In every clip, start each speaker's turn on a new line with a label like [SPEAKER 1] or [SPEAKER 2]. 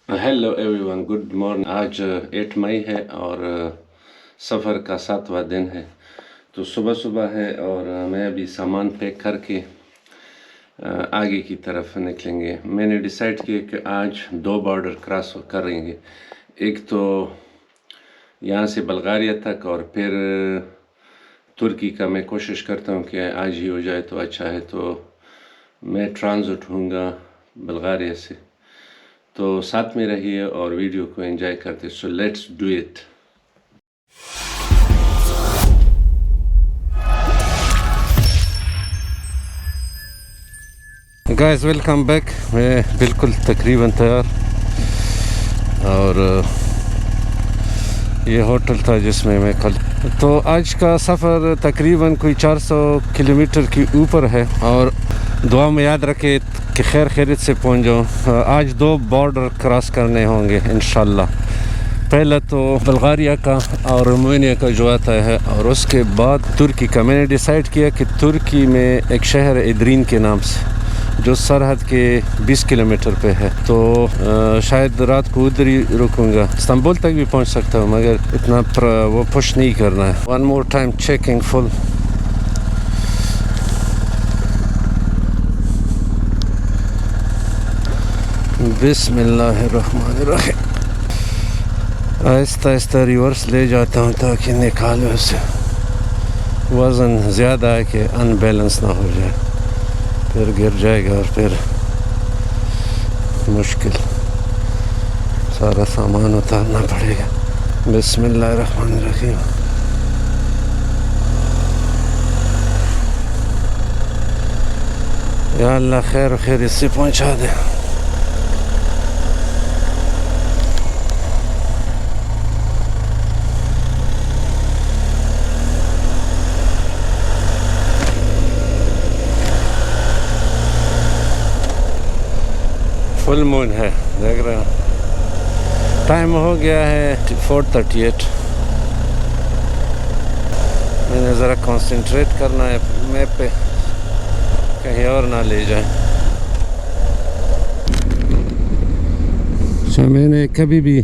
[SPEAKER 1] Hello everyone, good morning. आज 8 मई है और सफ़र का 7वां दिन है। तो सुबह सुबह है और मैं अभी सामान पैक करके आगे की तरफ निकलेंगे। मैंने डिसाइड किया कि आज 2 बॉर्डर क्रॉस करेंगे। एक तो यहाँ से बल्गारिया तक और फिर तुर्की का मैं कोशिश करता हूँ कि आज ही हो जाए तो अच्छा है। तो मैं ट्रांजिट होऊंगा बल्गारिया से। तो साथ में रहिए और वीडियो को एंजॉय करते। So let's do it. Guys welcome back. मैं बिल्कुल तकरीबन तैयार और ये होटल था जिसमें मैं कल। तो आज का सफ़र तकरीबन कोई 400 किलोमीटर के ऊपर है और दुआ में याद रखे कि खैर खैरियत से पहुंच जाऊँ। आज 2 बॉर्डर क्रॉस करने होंगे इंशाल्लाह। पहला तो बल्गारिया का और रोमानिया का जो आता है और उसके बाद तुर्की का। मैंने डिसाइड किया कि तुर्की में एक शहर इद्रीन के नाम से जो सरहद के 20 किलोमीटर पे है, तो शायद रात को उधर ही रुकूंगा। इस्तांबुल तक भी पहुंच सकता हूँ मगर इतना वो पुश नहीं करना है। One more time checking full. बिस्मिल्लाहिर्रहमानिर्रहीम। आहिस्ता आहिस्ता रिवर्स ले जाता हूँ ताकि निकाले उसे। वज़न ज़्यादा है कि अनबैलेंस ना हो जाए, फिर गिर जाएगा और फिर मुश्किल। सारा सामान उतारना पड़ेगा। बिस्मिल्लाहिर्रहमानिर्रहीम। या अल्लाह खैर खैर इससे पहुँचा दे। फुल मून है, देख रहे हो। टाइम हो गया है 4:38। मैंने ज़रा कंसंट्रेट करना है मैप पे, कहीं और ना ले जाए। अच्छा, मैंने कभी भी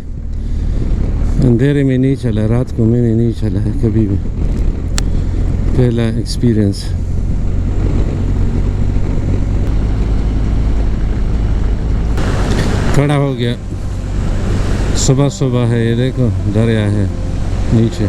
[SPEAKER 1] अंधेरे में नहीं चला, रात को मैंने नहीं चला है कभी भी। पहला एक्सपीरियंस। खड़ा हो गया। सुबह सुबह है, ये देखो दरिया है नीचे।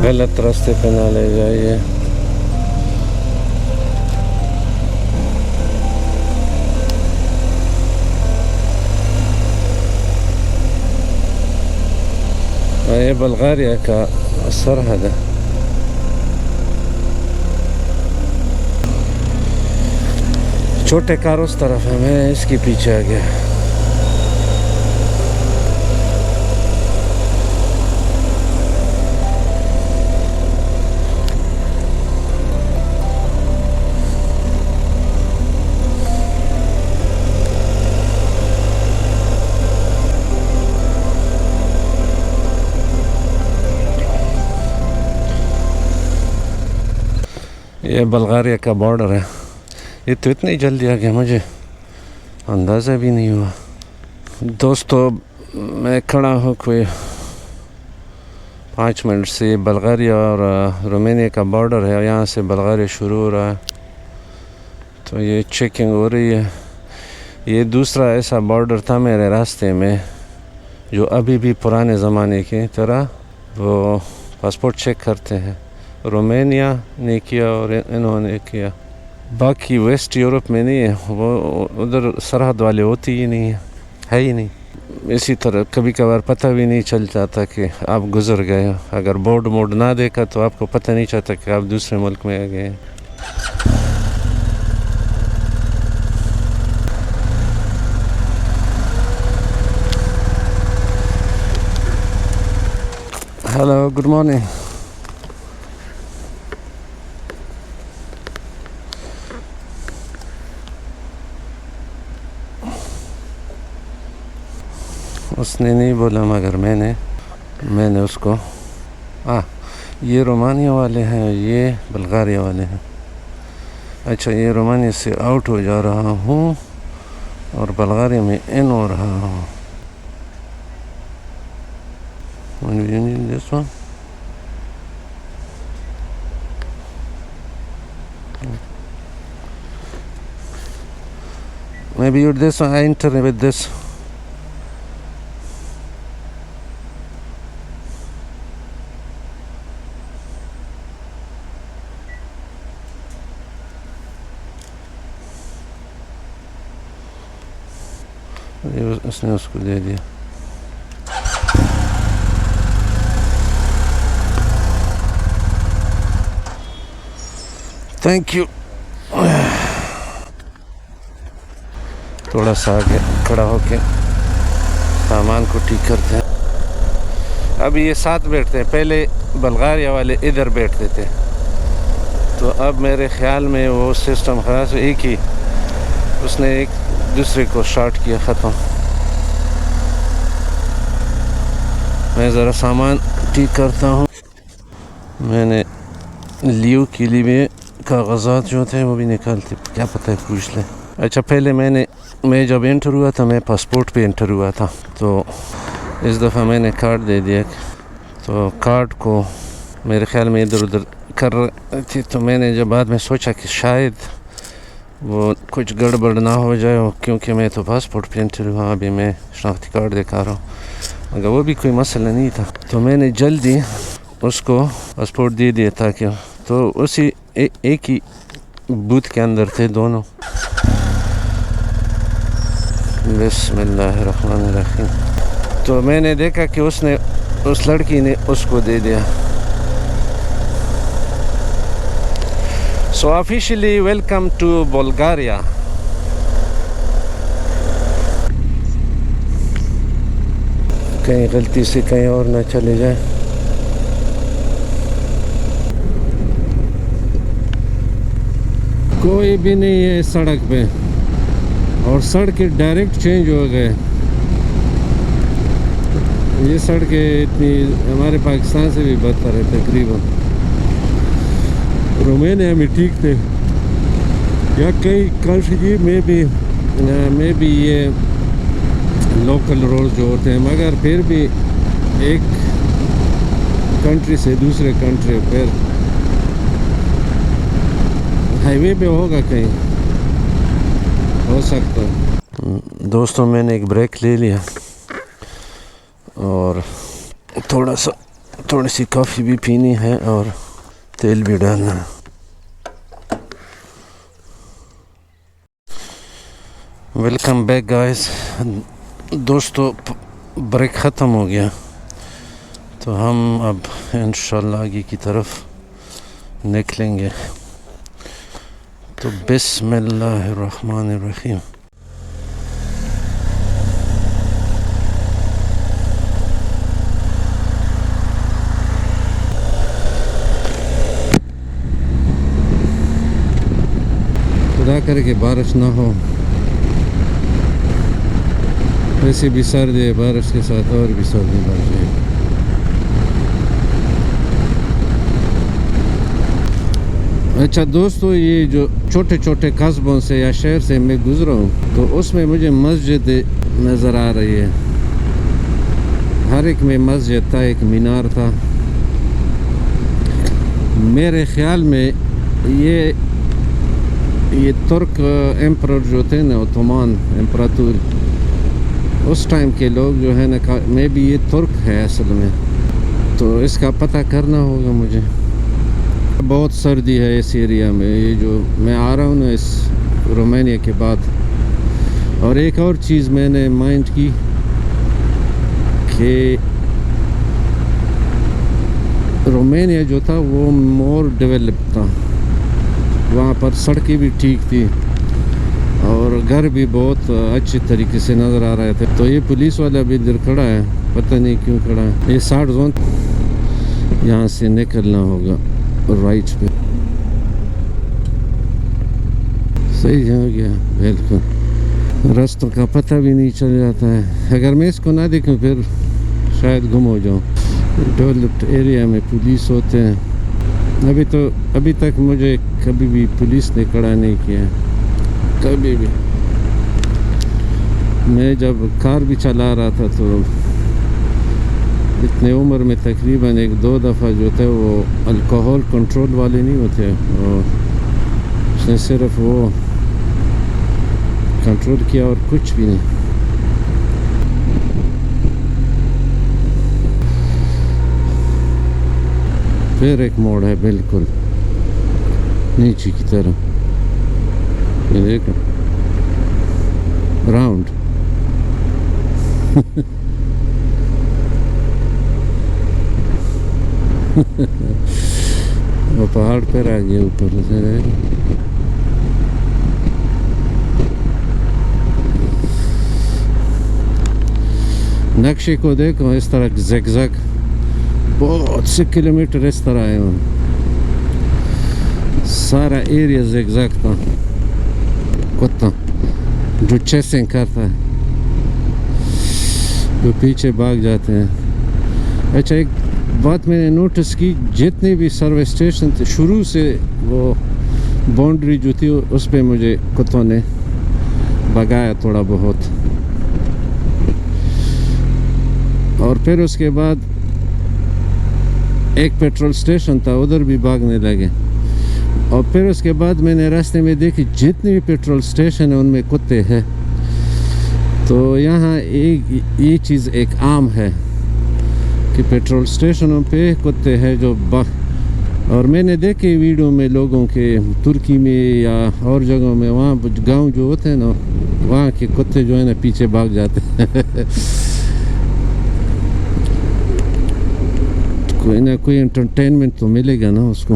[SPEAKER 1] गलत रास्ते पे ना ले जाइए। ये बल्गारिया का सरहद है। छोटे कार उस तरफ है, मैं इसके पीछे आ गया। ये बल्गारिया का बॉर्डर है। ये तो इतनी जल्दी आ गया, मुझे अंदाज़ा भी नहीं हुआ। दोस्तों, मैं खड़ा हूँ कोई 5 मिनट से। बल्गारिया और रोमानिया का बॉर्डर है, यहाँ से बल्गारिया शुरू हो रहा है। तो ये चेकिंग हो रही है। ये दूसरा ऐसा बॉर्डर था मेरे रास्ते में जो अभी भी पुराने ज़माने की तरह वो पासपोर्ट चेक करते हैं। रोमानिया ने किया और इन्होंने किया। बाकी वेस्ट यूरोप में नहीं है, वो उधर सरहद वाले होती ही नहीं है ही नहीं। इसी तरह कभी कभार पता भी नहीं चल जाता कि आप गुज़र गए हो। अगर बोर्ड मोड ना देखा तो आपको पता नहीं चलता कि आप दूसरे मुल्क में आ गए। Hello, good morning. उसने नहीं बोला मगर मैंने उसको ये रोमानिया वाले हैं, ये बल्गारिया वाले हैं। अच्छा, ये रोमानिया से आउट हो जा रहा हूँ और बल्गारिया में इन हो रहा हूँ। This one? Maybe you're this one. I enter with this. उसने उसको दे दिया। Thank you. थोड़ा सा आगे खड़ा होके सामान को ठीक करते हैं। अब ये साथ बैठते हैं, पहले बल्गारिया वाले इधर बैठते थे, तो अब मेरे ख्याल में वो सिस्टम ख़राब, एक ही उसने एक दूसरे को शॉर्ट किया, ख़त्म। मैं ज़रा सामान ठीक करता हूँ। मैंने लीव के लिए कागज़ात जो थे वो भी निकालते, क्या पता है, पूछ ले। अच्छा, पहले मैं जब एंटर हुआ था, मैं पासपोर्ट पे एंटर हुआ था, तो इस दफ़ा मैंने कार्ड दे दिया, तो कार्ड को मेरे ख्याल में इधर उधर कर रही थी, तो मैंने जब बाद में सोचा कि शायद वो कुछ गड़बड़ ना हो जाए, क्योंकि मैं तो पासपोर्ट पे एंटर हुआ, अभी मैं शनाख्ती कार्ड दिखा रहा हूँ, मगर वो भी कोई मसला नहीं था, तो मैंने जल्दी उसको पासपोर्ट दे दिया, ताकि तो उसी एक ही बूथ के अंदर थे दोनों। बिस्मिल्लाहिर्रहमानिर्रहीम। तो मैंने देखा कि उस लड़की ने उसको दे दिया। So officially welcome to Bulgaria. कहीं गलती से कहीं और ना चले जाए। कोई भी नहीं है सड़क पे, और सड़कें डायरेक्ट चेंज हो गए। ये सड़कें इतनी हमारे पाकिस्तान से भी बदतर है तकरीबन। रोमानिया में ठीक थे, या कई कंट्री में भी ये लोकल रोड जो होते हैं, मगर फिर भी एक कंट्री से दूसरे कंट्री फिर हाईवे पे होगा, कहीं हो सकता है। दोस्तों, मैंने एक ब्रेक ले लिया और थोड़ी सी कॉफ़ी भी पीनी है और तेल भी डालना है। Welcome back guys. दोस्तों, ब्रेक ख़त्म हो गया, तो हम अब इंशाल्लाह आगे की तरफ निकलेंगे। तो बिस्मिल्लाहिर्रहमानिर्रहीम। खुदा करे कि बारिश ना हो, वैसे भी सर्दी है, बारिश के साथ और भी सर्दी बढ़ जाए। अच्छा दोस्तों, ये जो छोटे छोटे कस्बों से या शहर से मैं गुज़रा हूँ, तो उसमें मुझे मस्जिद नज़र आ रही है। हर एक में मस्जिद था, एक मीनार था। मेरे ख्याल में ये तुर्क एम्परर जो थे ना, ओटोमान एम्परातूर, उस टाइम के लोग जो है ना, मे भी ये तुर्क है असल में, तो इसका पता करना होगा मुझे। बहुत सर्दी है इस एरिया में, ये जो मैं आ रहा हूँ ना इस रोमानिया के बाद। और एक और चीज़ मैंने माइंड की कि रोमानिया जो था वो मोर डेवलप्ड था, वहाँ पर सड़कें भी ठीक थी और घर भी बहुत अच्छे तरीके से नज़र आ रहे थे। तो ये पुलिस वाला भी इधर खड़ा है, पता नहीं क्यों खड़ा है। ये 60 जोन, यहाँ से निकलना होगा राइट पे। सही हो गया, बिल्कुल। रास्तों का पता भी नहीं चल जाता है। अगर मैं इसको ना देखूं फिर शायद गुम हो जाऊं। डेवलप्ड एरिया में पुलिस होते हैं। अभी तक मुझे कभी भी पुलिस ने खड़ा नहीं किया, कभी भी। मैं जब कार भी चला रहा था तो इतने उम्र में तकरीबन 1-2 दफ़ा जो थे वो अल्कोहल कंट्रोल वाले नहीं होते, और उसने सिर्फ वो कंट्रोल किया और कुछ भी नहीं। फिर एक मोड़ है बिल्कुल नीचे की तरफ, ये देखो राउंड। वो पहाड़ पर आ गया ऊपर से। नक्शे को देखो, इस तरह ज़िगज़ैग बहुत से किलोमीटर इस तरह है, सारा एरिया ज़िगज़ैग था। कुत्ता जो चेसिंग करता है, जो पीछे भाग जाते हैं। अच्छा, एक बात मैंने नोटिस की, जितने भी सर्विस स्टेशन थे शुरू से वो बाउंड्री जो थी उस पे मुझे कुत्तों ने भगाया थोड़ा बहुत, और फिर उसके बाद एक पेट्रोल स्टेशन था उधर भी भागने लगे। और फिर उसके बाद मैंने रास्ते में देखी जितने भी पेट्रोल स्टेशन है उनमें कुत्ते हैं। तो यहाँ एक ये चीज़ एक आम है कि पेट्रोल स्टेशनों पे कुत्ते हैं जो और मैंने देखे वीडियो में लोगों के तुर्की में या और जगहों में, वहाँ गांव जो होते हैं ना, वहाँ के कुत्ते जो है ना पीछे भाग जाते हैं। कोई ना कोई एंटरटेनमेंट तो मिलेगा ना उसको।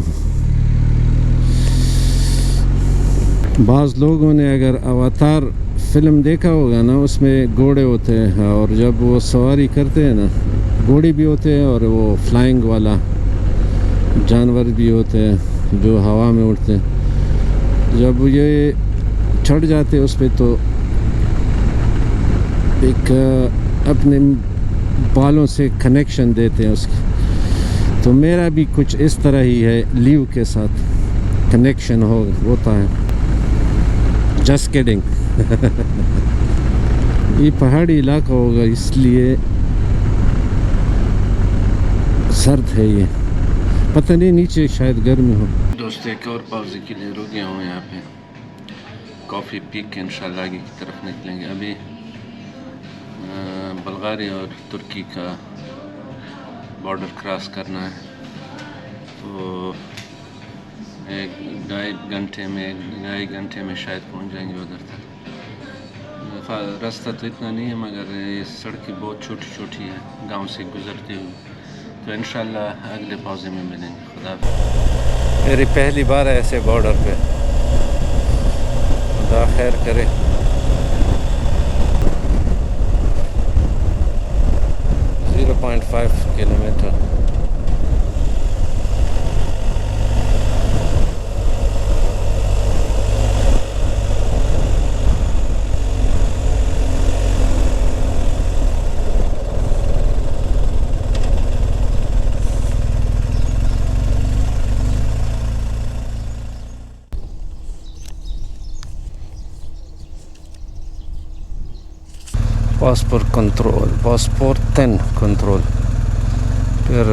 [SPEAKER 1] बाज़ लोगों ने अगर अवतार फिल्म देखा होगा ना, उसमें घोड़े होते हैं और जब वो सवारी करते हैं ना, घोड़े भी होते हैं और वो फ्लाइंग वाला जानवर भी होते हैं जो हवा में उड़ते हैं। जब ये चढ़ जाते हैं उस पर तो एक अपने बालों से कनेक्शन देते हैं उसकी। तो मेरा भी कुछ इस तरह ही है, लीव के साथ कनेक्शन होता है। Just kidding. ये पहाड़ी इलाका होगा इसलिए सर्द है, ये पता नहीं, नीचे शायद गर्मी हो। दोस्तों एक और पाउज़े के लिए रुक गया हूँ यहाँ पे, कॉफ़ी पी के इंशाल्लाह आगे की तरफ निकलेंगे। अभी बुल्गारिया और तुर्की का बॉर्डर क्रॉस करना है, तो एक ढाई घंटे में शायद पहुंच जाएंगे उधर तक। रास्ता तो इतना नहीं है मगर ये सड़कें बहुत छोटी छोटी है गांव से गुजरती हुई। तो इंशाल्लाह अगले पाउज़े में मिलेंगे। खुदा मेरी पहली बार है ऐसे बॉर्डर पे, खुदा खैर करे। .5 kilometre. Passport control, passport 10 control, फिर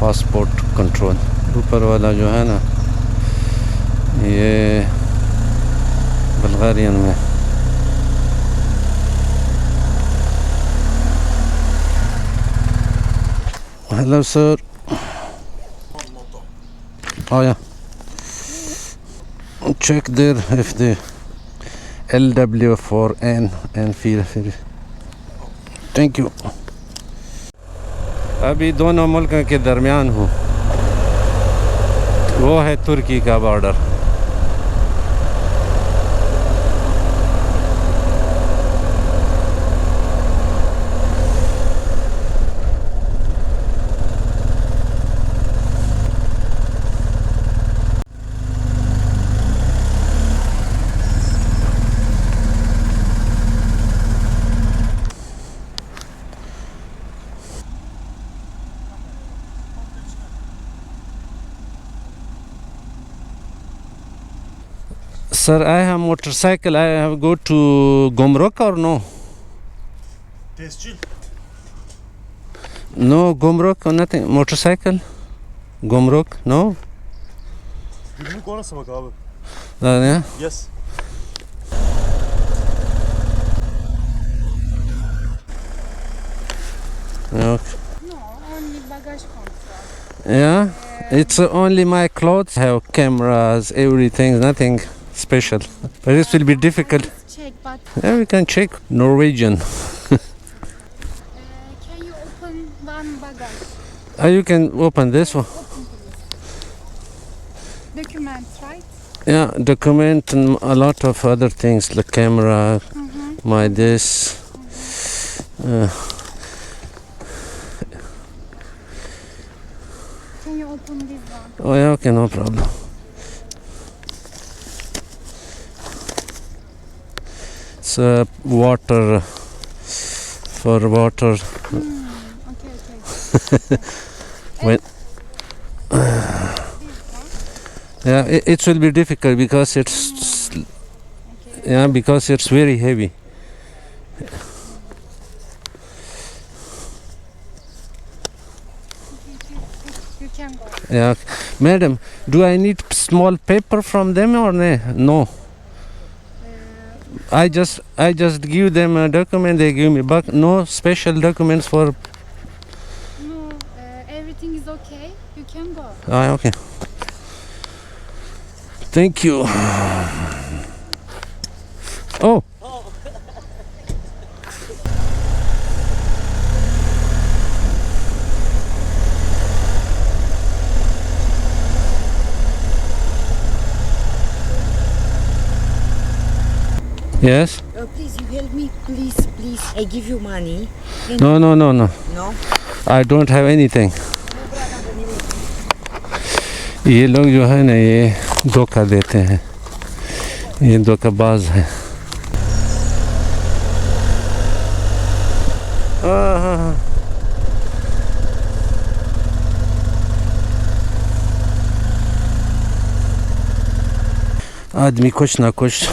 [SPEAKER 1] पासपोर्ट कंट्रोल। ऊपर वाला जो है ना ये बुल्गारियन में। Hello sir. Oh yeah. Check there if the LW4N and फिर Thank you. अभी दोनों मुल्क के दरमियान हूँ. वो है तुर्की का border. Sir, I have motorcycle. I have go to Gomruk or no?
[SPEAKER 2] Tescil.
[SPEAKER 1] No, Gomruk or nothing. Motorcycle? Gomruk? No?
[SPEAKER 2] Gümrük orası bak abi.
[SPEAKER 1] Yeah?
[SPEAKER 2] Yes.
[SPEAKER 1] Okay.
[SPEAKER 3] No, only baggage control.
[SPEAKER 1] Yeah? It's only my clothes have cameras, everything, nothing special. But this will be difficult.
[SPEAKER 3] Let's check, but
[SPEAKER 1] Yeah, we can check Norwegian.
[SPEAKER 3] can you open one bagage?
[SPEAKER 1] You can open this one.
[SPEAKER 3] Open please. Document, right?
[SPEAKER 1] Yeah, document and a lot of other things, the camera, my this.
[SPEAKER 3] Can you open this one?
[SPEAKER 1] Oh yeah, okay, no problem. It's water, for water.
[SPEAKER 3] Okay, okay.
[SPEAKER 1] When yeah, it will be difficult because it's
[SPEAKER 3] Okay.
[SPEAKER 1] because it's very heavy.
[SPEAKER 3] You can go.
[SPEAKER 1] Yeah, madam, do I need small paper from them or no? I just give them a document. They give me back. No special documents for.
[SPEAKER 3] No, everything is okay. You can go.
[SPEAKER 1] Okay. Thank you. Oh. Yes.
[SPEAKER 4] Please, you help me, please. I give you money.
[SPEAKER 1] No.
[SPEAKER 4] No?
[SPEAKER 1] I don't have anything. ये लोग जो है ना ये धोखा देते हैं. ये धोखाबाज है. आदमी कुछ ना कुछ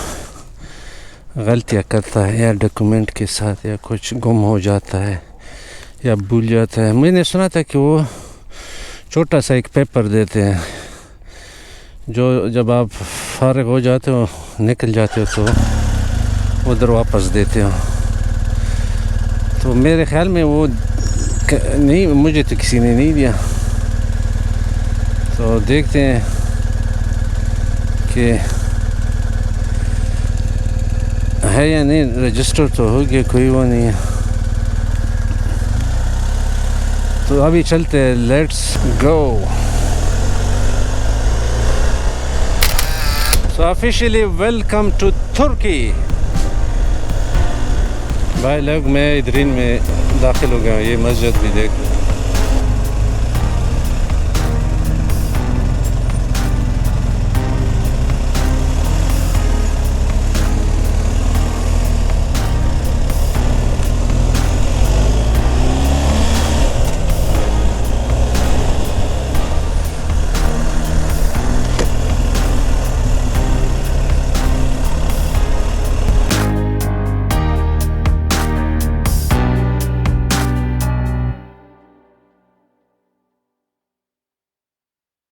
[SPEAKER 1] गलतियाँ करता है या डॉक्यूमेंट के साथ या कुछ गुम हो जाता है या भूल जाता है. मैंने सुना था कि वो छोटा सा एक पेपर देते हैं जो जब आप फारिग हो जाते हो निकल जाते हो तो उधर वापस देते हो. तो मेरे ख्याल में वो नहीं, मुझे तो किसी ने नहीं दिया. तो देखते हैं कि है या नहीं. रजिस्टर तो हो गया, कोई वो नहीं है. तो अभी चलते हैं. Let's go. So officially welcome to Turkey. भाई लोग मैं इधर में दाखिल हो गया. ये मस्जिद भी देख